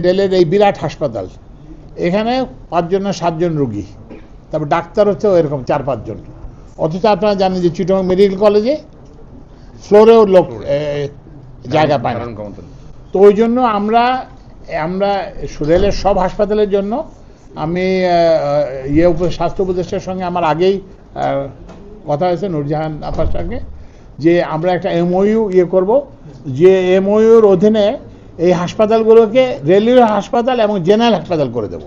রেলের এই বিরাট হাসপাতাল, এখানে 5 জন না 7 জন রুগী, তারপর ডাক্তার হচ্ছে এরকম 4-5 জন। অথচ আপনারা জানেন যে চিটাগং মেডিকেল কলেজে ফ্লোরেও লোক জায়গা পায় না। তো ওই জন্য আমরা রেলের সব হাসপাতালের জন্য আমি স্বাস্থ্য উপদেষ্টার সঙ্গে আমার আগেই কথা হয়েছে নূরজাহান আপার সঙ্গে, যে আমরা একটা এমওইউ করব, যে এমওইউর অধীনে এই হাসপাতালগুলোকে রেলওয়ে হাসপাতাল এবং জেনারেল হাসপাতাল করে দেব।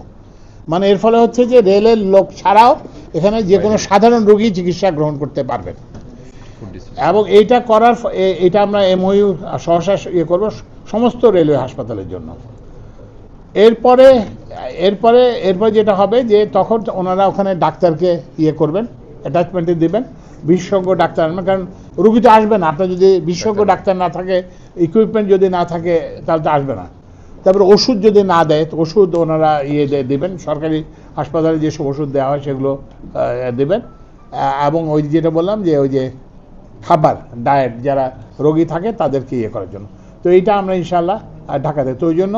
মানে এর ফলে হচ্ছে যে রেলের লোক ছাড়াও এখানে যে কোনো সাধারণ রোগী চিকিৎসা গ্রহণ করতে পারবেন। এবং এইটা করার এটা আমরা এমওইউ সহসা করব সমস্ত রেলওয়ে হাসপাতালের জন্য। এরপরে যেটা হবে যে তখন ওনারা ওখানে ডাক্তারকে করবেন, অ্যাটাচমেন্টে দেবেন, বিশেষজ্ঞ ডাক্তার আনবেন। কারণ রুগী তো আসবে না, আপনার যদি বিশেষজ্ঞ ডাক্তার না থাকে, ইকুইপমেন্ট যদি না থাকে, তাহলে তো আসবে না। তারপরে ওষুধ যদি না দেয়, তো ওষুধ ওনারা দেবেন, সরকারি হাসপাতালে যেসব ওষুধ দেওয়া হয় সেগুলো দেবেন। এবং ওই যেটা বললাম যে ওই যে খাবার ডায়েট যারা রোগী থাকে তাদেরকে করার জন্য। তো এইটা আমরা ইনশাল্লাহ ঢাকাতে, তো ওই জন্য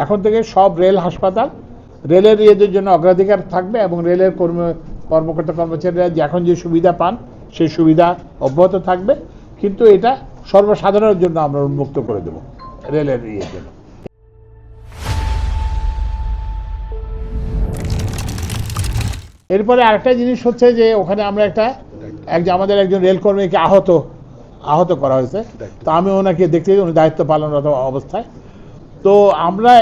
এখন থেকে সব রেল হাসপাতাল রেলের জন্য অগ্রাধিকার থাকবে এবং রেলের কর্মকর্তা কর্মচারীরা এখন যে সুবিধা পান সেই সুবিধা অব্যাহত থাকবে, কিন্তু এটা সর্বসাধারণের জন্য আমরা উন্মুক্ত করে দেব রেলের জন্য। এরপরে আরেকটা জিনিস হচ্ছে যে ওখানে আমরা আমাদের একজন রেলকর্মীকে আহত করা হয়েছে। তো আমি ওনাকে দেখতে, উনি দায়িত্ব পালনরত অবস্থায়, তো আমরা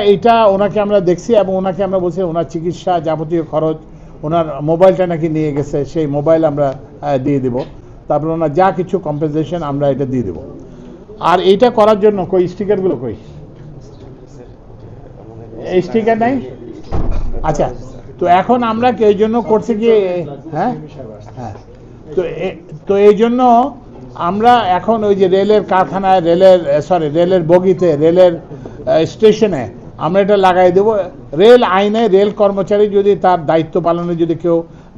ওনাকে আমরা দেখছি এবং ওনাকে আমরা বলছি ওনার চিকিৎসা যাবতীয় খরচ, ওনার মোবাইলটা নাকি নিয়ে গেছে, সেই মোবাইল আমরা দিয়ে দেব। তারপরে ওনার যা কিছু কম্পেনসেশন আমরা এটা দিয়ে দেব। আর এইটা করার জন্য কই স্টিকারগুলো কই? এই স্টিকার নাই? আচ্ছা, তো এখন আমরা এই জন্য করছি কি, হ্যাঁ, তো এই জন্য আমরা এখন ওই যে রেলের কারখানায়, রেলের বগিতে, রেলের স্টেশনে আমরা এটা লাগাই দেব। রেল আইনে রেল কর্মচারী যদি তার দায়িত্ব পালনে যদি কেউ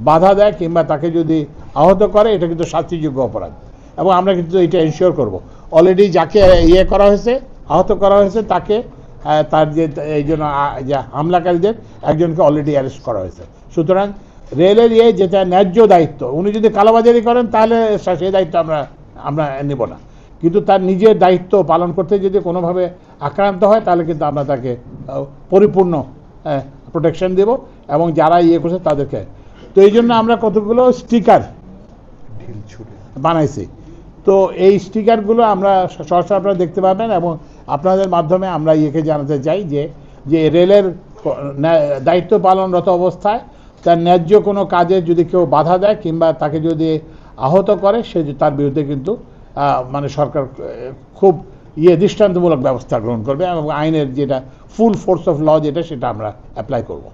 বাধা দেয় কিংবা তাকে যদি আহত করে, এটা কিন্তু শাস্তিযোগ্য অপরাধ। এবং আমরা কিন্তু এটা এনশিওর করব। অলরেডি যাকে করা হয়েছে, আহত করা হয়েছে, তাকে তার যে এই জন্য হামলাকারীদের একজনকে অলরেডি অ্যারেস্ট করা হয়েছে। সুতরাং রেলের যেটা ন্যায্য দায়িত্ব, উনি যদি কালোবাজারি করেন তাহলে সেই দায়িত্ব আমরা নেব না, কিন্তু তার নিজের দায়িত্ব পালন করতে যদি কোনোভাবে আক্রান্ত হয় তাহলে কিন্তু আমরা তাকে পরিপূর্ণ প্রোটেকশন দেব এবং যারা করছে তাদেরকে। তো এই জন্য আমরা কতগুলো স্টিকার বানাইছি। তো এই স্টিকারগুলো আমরা সরাসরি আপনারা দেখতে পাবেন এবং আপনাদের মাধ্যমে আমরা জানাতে চাই যে রেলের দায়িত্ব পালনরত অবস্থায় তার ন্যায্য কোনো কাজে যদি কেউ বাধা দেয় কিংবা তাকে যদি আহত করে, তার বিরুদ্ধে কিন্তু মানে সরকার খুব দৃষ্টান্তমূলক ব্যবস্থা গ্রহণ করবে এবং আইনের যেটা ফুল ফোর্স অফ ল যেটা, সেটা আমরা অ্যাপ্লাই করব।